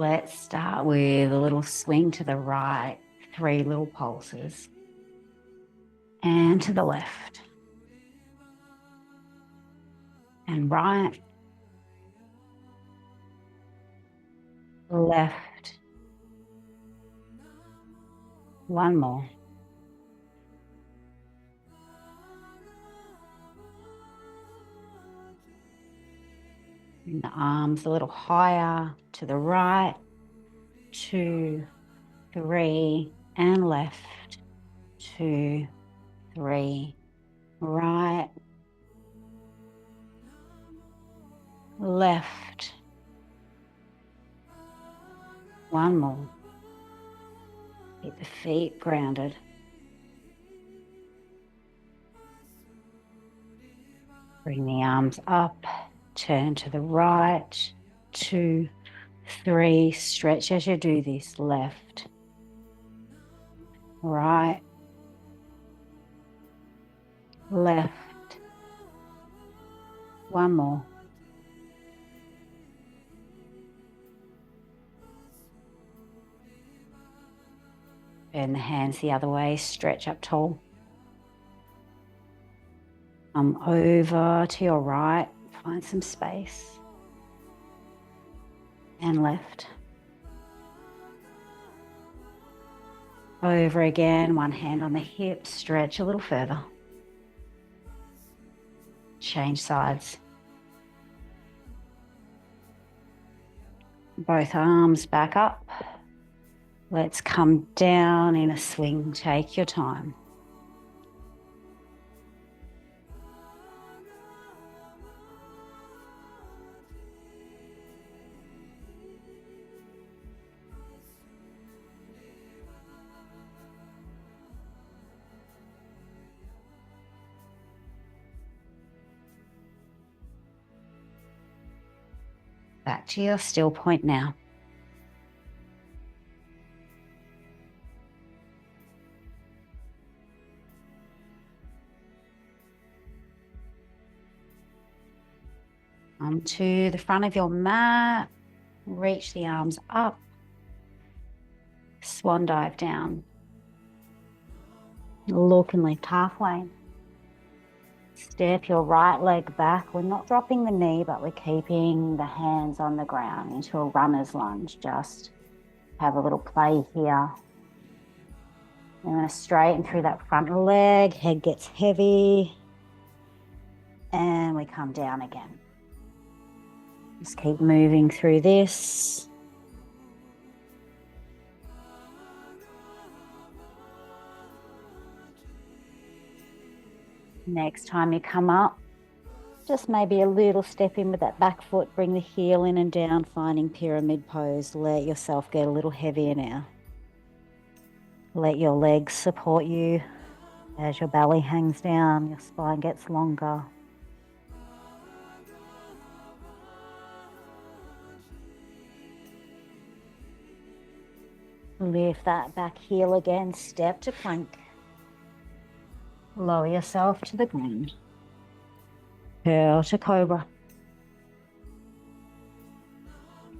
Let's start with a little swing to the right, 3 little pulses, and to the left, and right, left, one more. Bring the arms a little higher to the right, 2, 3, and left, 2, 3, right, left, one more. Keep the feet grounded. Bring the arms up, turn to the right, 2, 3, stretch as you do this, left, right, left, one more. Turn the hands the other way, stretch up tall. Come over to your right, find some space. And left. Over again, one hand on the hip, stretch a little further. Change sides. Both arms back up. Let's come down in a swing. Take your time. Back to your still point now. Onto the front of your mat, reach the arms up, swan dive down. Look and lift halfway. Step your right leg back. We're not dropping the knee, but we're keeping the hands on the ground into a runner's lunge. Just have a little play here. I'm going to straighten through that front leg, head gets heavy, and we come down again. Just keep moving through this. Next time you come up, just maybe a little step in with that back foot, bring the heel in and down, finding pyramid pose. Let yourself get a little heavier now. Let your legs support you as your belly hangs down, your spine gets longer. Lift that back heel again, step to plank. Lower yourself to the ground. Curl to cobra.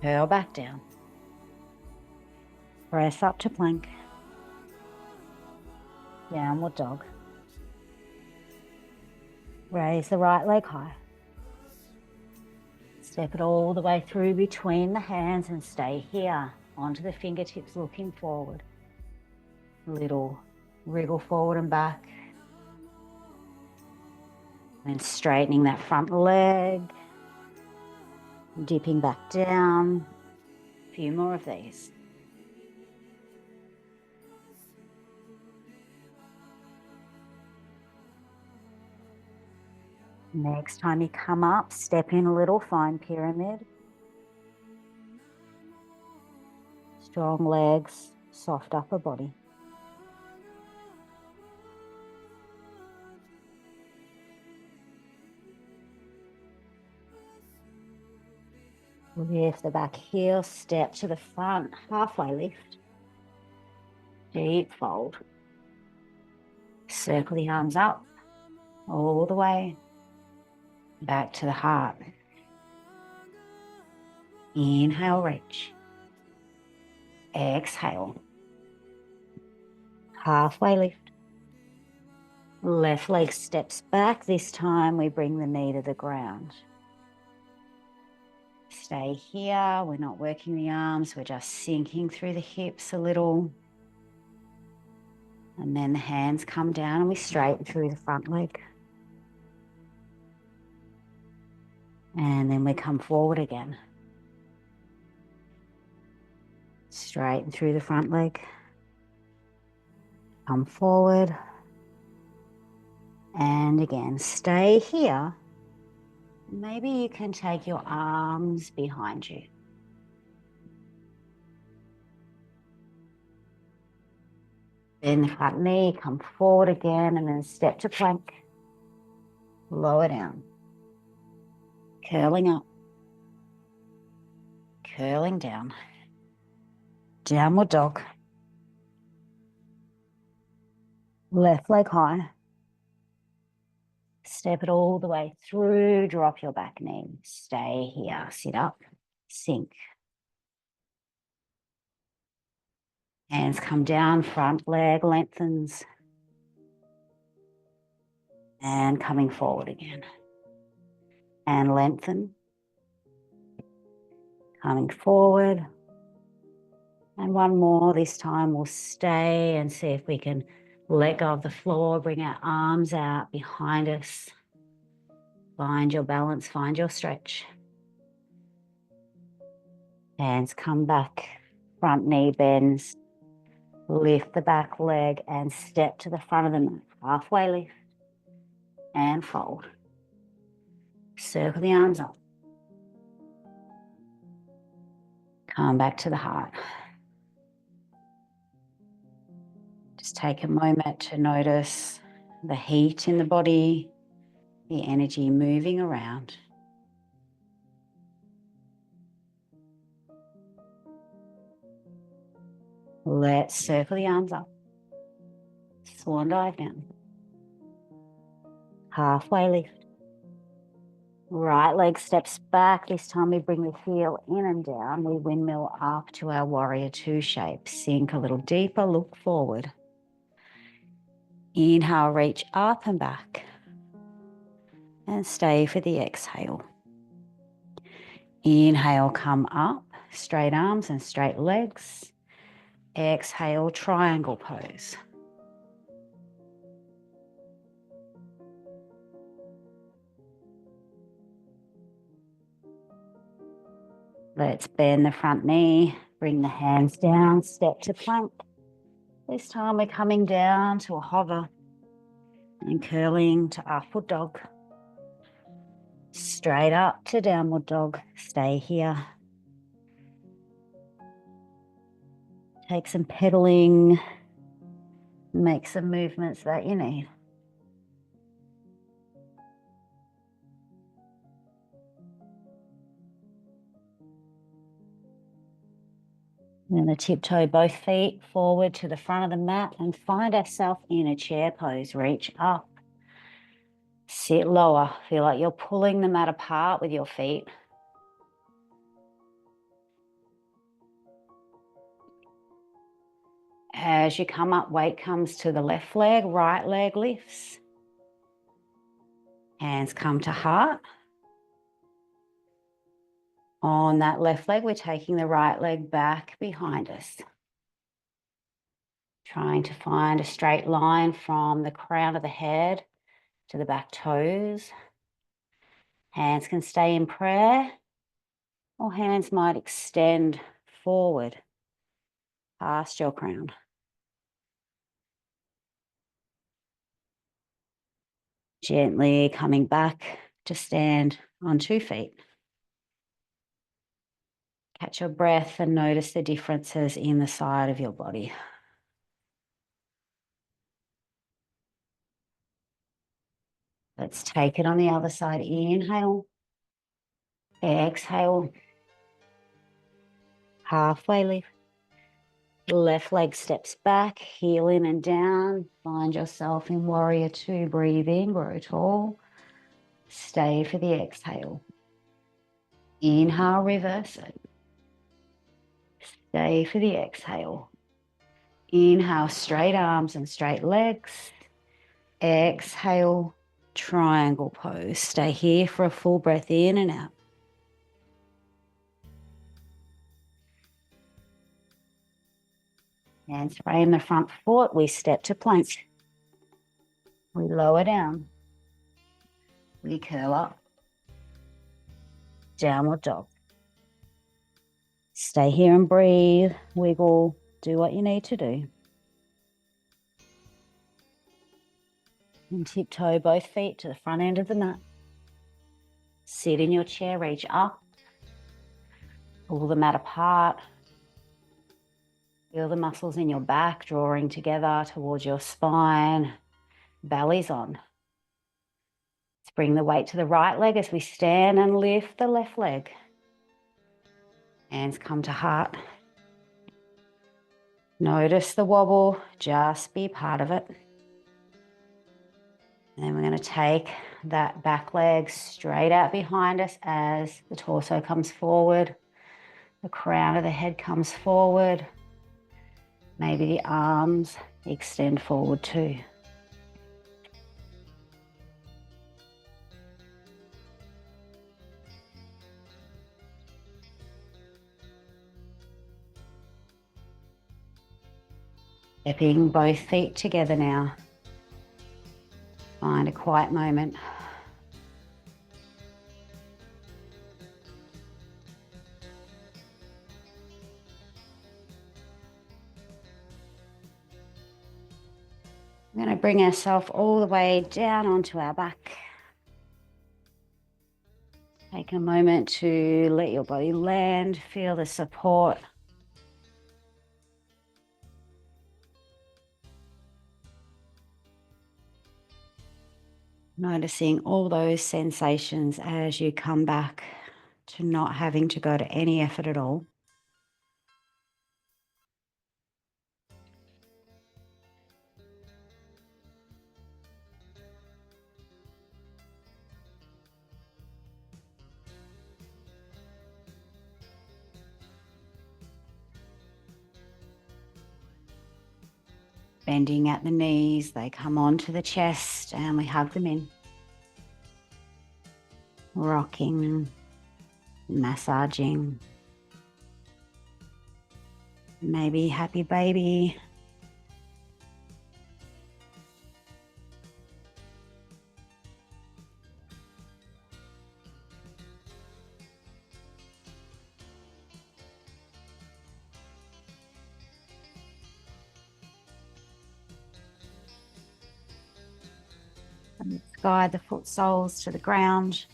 Curl back down. Press up to plank. Downward dog. Raise the right leg high. Step it all the way through between the hands and stay here. Onto the fingertips, looking forward. Little wriggle forward and back. And straightening that front leg. Dipping back down. A few more of these. Next time you come up, step in a little, find pyramid. Strong legs, soft upper body. Lift the back heel, step to the front, halfway lift. Deep fold. Circle the arms up, all the way. Back to the heart. Inhale, reach. Exhale. Halfway lift. Left leg steps back. This time we bring the knee to the ground. Stay here. We're not working the arms. We're just sinking through the hips a little. And then the hands come down and we straighten through the front leg. And then we come forward again. Straighten through the front leg. Come forward. And again, stay here. Maybe you can take your arms behind you. Bend the front knee, come forward again, and then step to plank. Lower down. Curling up. Curling down. Downward dog. Left leg high. Step it all the way through, drop your back knee. Stay here, sit up, sink. Hands come down, front leg lengthens. And coming forward again. And lengthen. Coming forward. And one more, this time we'll stay and see if we can let go of the floor, bring our arms out behind us. Find your balance, find your stretch. Hands come back, front knee bends. Lift the back leg and step to the front of the mat. Halfway lift and fold. Circle the arms up. Come back to the heart. Just take a moment to notice the heat in the body, the energy moving around. Let's circle the arms up. Swan dive down. Halfway lift. Right leg steps back. This time we bring the heel in and down. We windmill up to our warrior two shape. Sink a little deeper, look forward. Inhale, reach up and back. And stay for the exhale. Inhale, come up, straight arms and straight legs. Exhale, triangle pose. Let's bend the front knee, bring the hands down, step to plank. This time we're coming down to a hover and curling to upward dog. Straight up to downward dog. Stay here. Take some pedaling. Make some movements that you need. We're going to tiptoe both feet forward to the front of the mat and find ourselves in a chair pose. Reach up. Sit lower. Feel like you're pulling the mat apart with your feet. As you come up, weight comes to the left leg, right leg lifts. Hands come to heart. On that left leg, we're taking the right leg back behind us. Trying to find a straight line from the crown of the head to the back toes. Hands can stay in prayer, or hands might extend forward past your crown. Gently coming back to stand on 2 feet. Catch your breath and notice the differences in the side of your body. Let's take it on the other side. Inhale. Exhale. Halfway lift. Left leg steps back, heel in and down. Find yourself in warrior two. Breathe in, grow tall. Stay for the exhale. Inhale, reverse it. Stay for the exhale. Inhale, straight arms and straight legs. Exhale, triangle pose. Stay here for a full breath in and out. Hands frame the front foot. We step to plank. We lower down. We curl up. Downward dog. Stay here and breathe. Wiggle. Do what you need to do. And tiptoe both feet to the front end of the mat. Sit in your chair, reach up. Pull the mat apart. Feel the muscles in your back drawing together towards your spine. Belly's on. Let's bring the weight to the right leg as we stand and lift the left leg. Hands come to heart. Notice the wobble, just be part of it. And then we're going to take that back leg straight out behind us as the torso comes forward. The crown of the head comes forward. Maybe the arms extend forward too. Stepping both feet together now. Find a quiet moment. We're going to bring ourselves all the way down onto our back. Take a moment to let your body land, feel the support. Noticing all those sensations as you come back to not having to go to any effort at all. Bending at the knees, they come onto the chest and we hug them in. Rocking, massaging. Maybe happy baby. And let's guide the foot soles to the ground,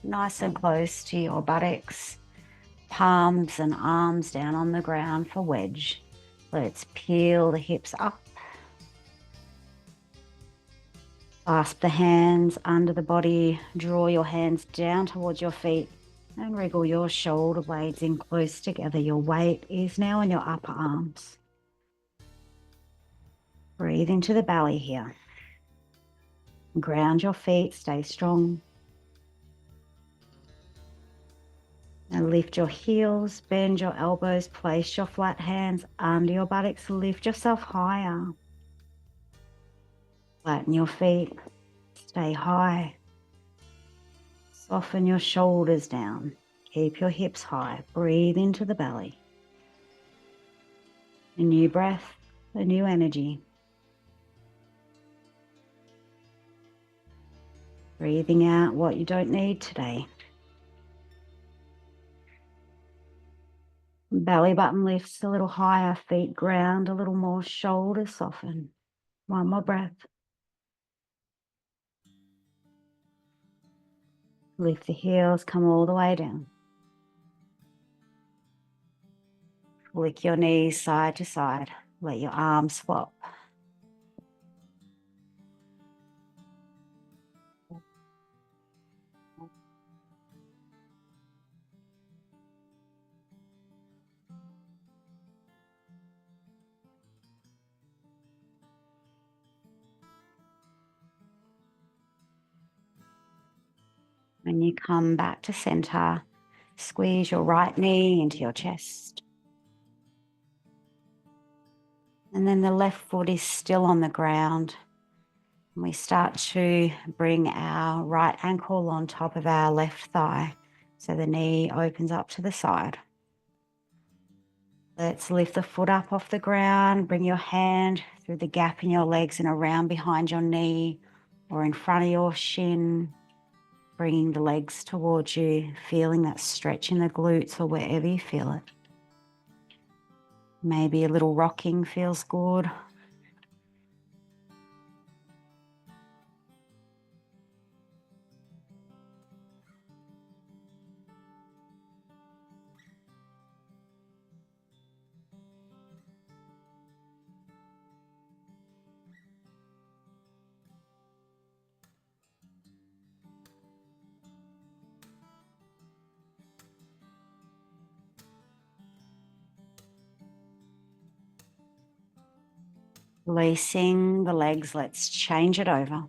nice and close to your buttocks. Palms and arms down on the ground for wedge. Let's peel the hips up. Clasp the hands under the body. Draw your hands down towards your feet and wriggle your shoulder blades in close together. Your weight is now in your upper arms. Breathe into the belly here. Ground your feet, stay strong. And lift your heels, bend your elbows, place your flat hands under your buttocks, lift yourself higher. Flatten your feet, stay high. Soften your shoulders down, keep your hips high, breathe into the belly. A new breath, a new energy. Breathing out what you don't need today. Belly button lifts a little higher, feet ground a little more, shoulders soften. One more breath. Lift the heels, come all the way down. Flick your knees side to side. Let your arms swap. When you come back to center, squeeze your right knee into your chest. And then the left foot is still on the ground. And we start to bring our right ankle on top of our left thigh. So the knee opens up to the side. Let's lift the foot up off the ground. Bring your hand through the gap in your legs and around behind your knee or in front of your shin. Bringing the legs towards you, feeling that stretch in the glutes or wherever you feel it. Maybe a little rocking feels good. Releasing the legs, let's change it over.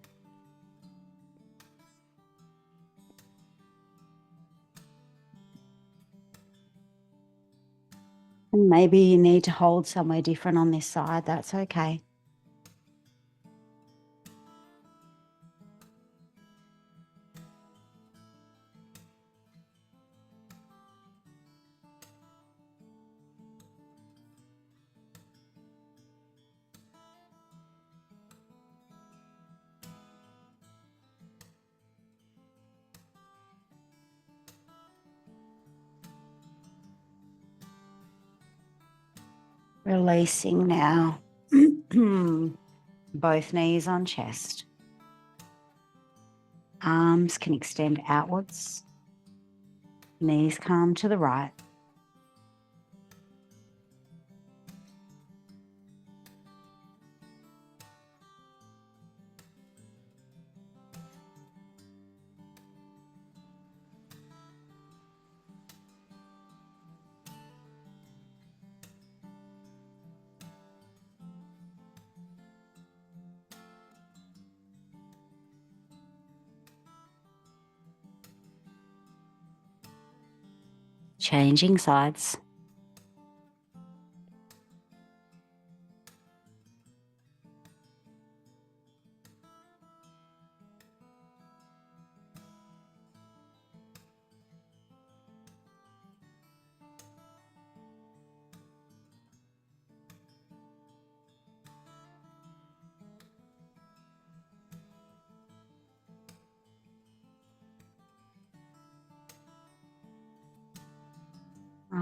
And maybe you need to hold somewhere different on this side, that's okay. Releasing now. Both knees on chest. Arms can extend outwards. Knees come to the right. Changing sides.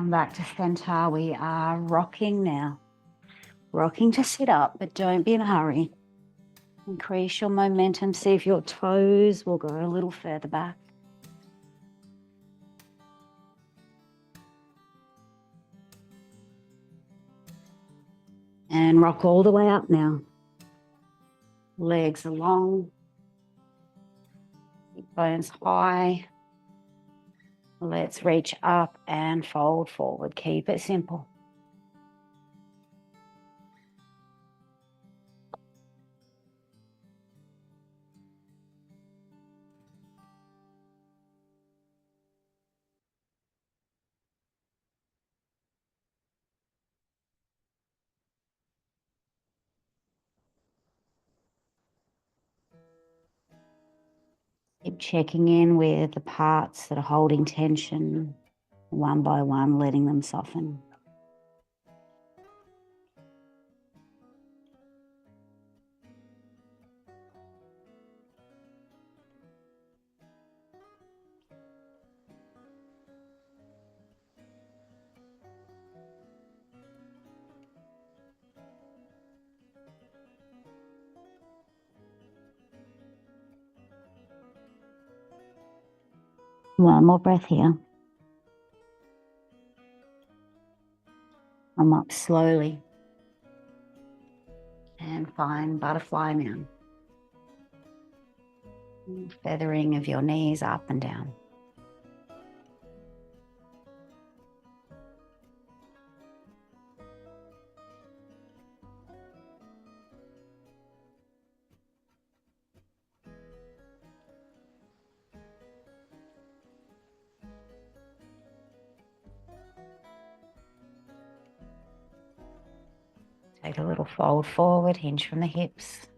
Back to center. We are rocking now. Rocking to sit up, but don't be in a hurry. Increase your momentum. See if your toes will go a little further back. And rock all the way up now. Legs are long. Hip bones high. Let's reach up and fold forward. Keep it simple. Keep checking in with the parts that are holding tension, one by one, letting them soften. One more breath here. Come up slowly. And find butterfly now. Feathering of your knees up and down. Take a little fold forward, hinge from the hips.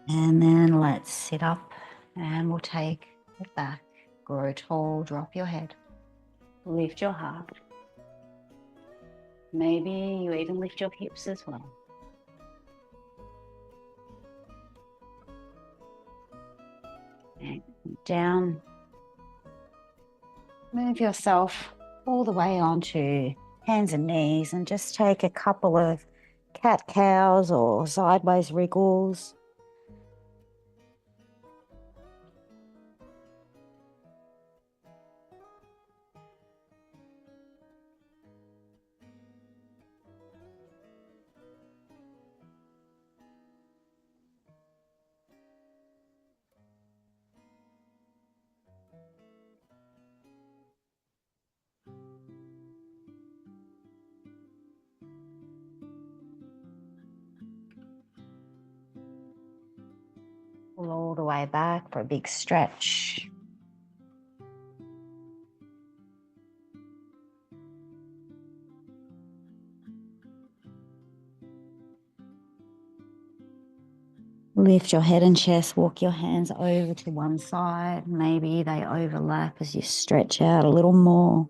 And then let's sit up and we'll take it back. Grow tall, drop your head. Lift your heart. Maybe you even lift your hips as well. And down. Move yourself all the way onto hands and knees and just take a couple of cat-cows or sideways wriggles. Pull all the way back for a big stretch. Lift your head and chest, walk your hands over to one side. Maybe they overlap as you stretch out a little more.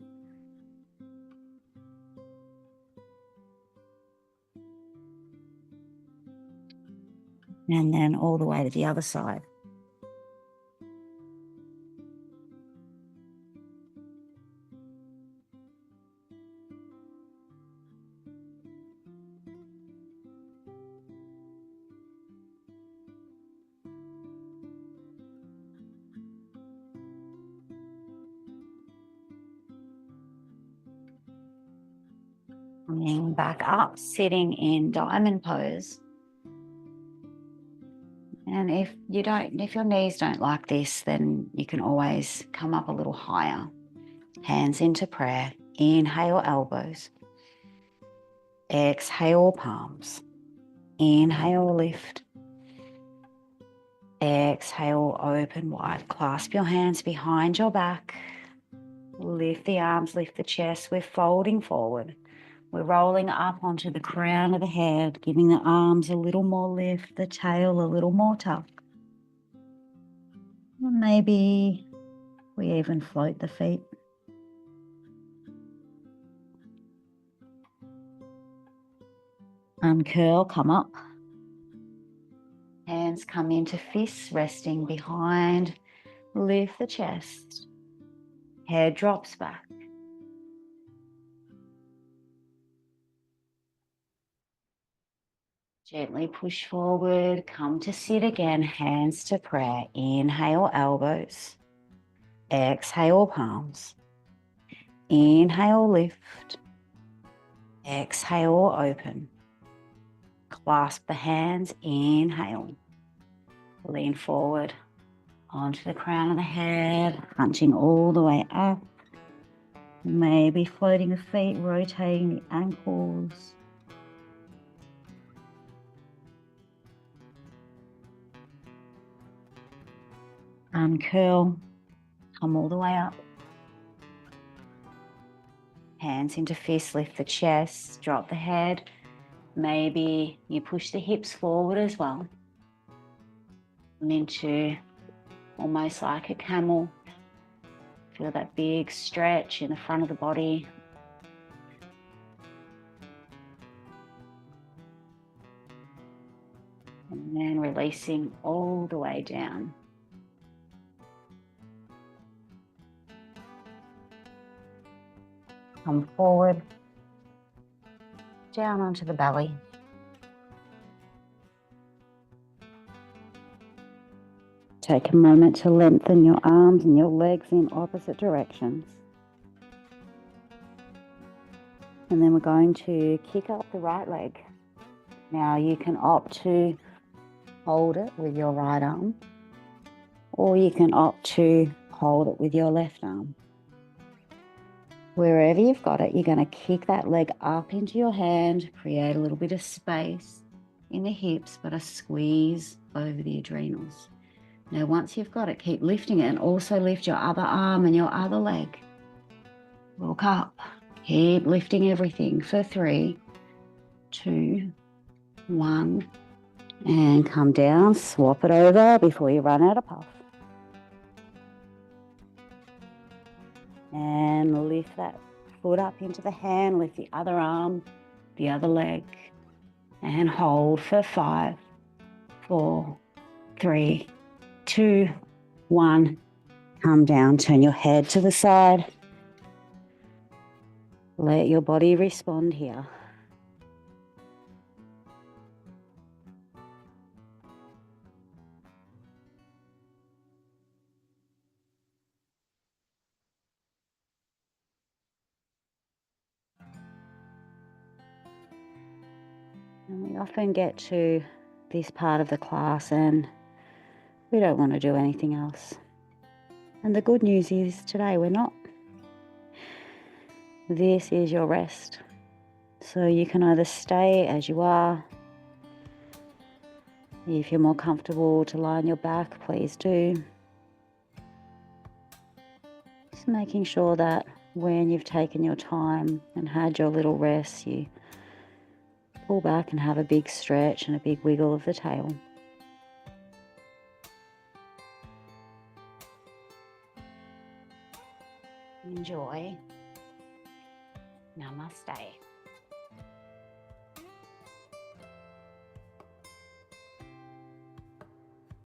And then all the way to the other side. Coming back up, sitting in diamond pose. And if your knees don't like this, then you can always come up a little higher. Hands into prayer. Inhale, elbows. Exhale, palms. Inhale, lift. Exhale, open wide. Clasp your hands behind your back. Lift the arms, lift the chest. We're folding forward. We're rolling up onto the crown of the head, giving the arms a little more lift, the tail a little more tuck. And maybe we even float the feet. Uncurl, come up. Hands come into fists, resting behind. Lift the chest. Head drops back. Gently push forward, come to sit again, hands to prayer. Inhale, elbows. Exhale, palms. Inhale, lift. Exhale, open. Clasp the hands, inhale. Lean forward onto the crown of the head, hunching all the way up. Maybe floating the feet, rotating the ankles. Uncurl, come all the way up. Hands into fists, lift the chest, drop the head. Maybe you push the hips forward as well. And into almost like a camel. Feel that big stretch in the front of the body. And then releasing all the way down. Come forward, down onto the belly. Take a moment to lengthen your arms and your legs in opposite directions. And then we're going to kick up the right leg. Now you can opt to hold it with your right arm, or you can opt to hold it with your left arm. Wherever you've got it, you're going to kick that leg up into your hand, create a little bit of space in the hips, but a squeeze over the adrenals. Now, once you've got it, keep lifting it and also lift your other arm and your other leg. Look up. Keep lifting everything for 3, 2, 1. And come down, swap it over before you run out of puff. And lift that foot up into the hand, lift the other arm, the other leg, and hold for 5, 4, 3, 2, 1. Come down, turn your head to the side. Let your body respond here. And we often get to this part of the class and we don't want to do anything else. And the good news is today we're not. This is your rest. So you can either stay as you are. If you're more comfortable to lie on your back, please do. Just making sure that when you've taken your time and had your little rest, you pull back and have a big stretch and a big wiggle of the tail. Enjoy. Namaste.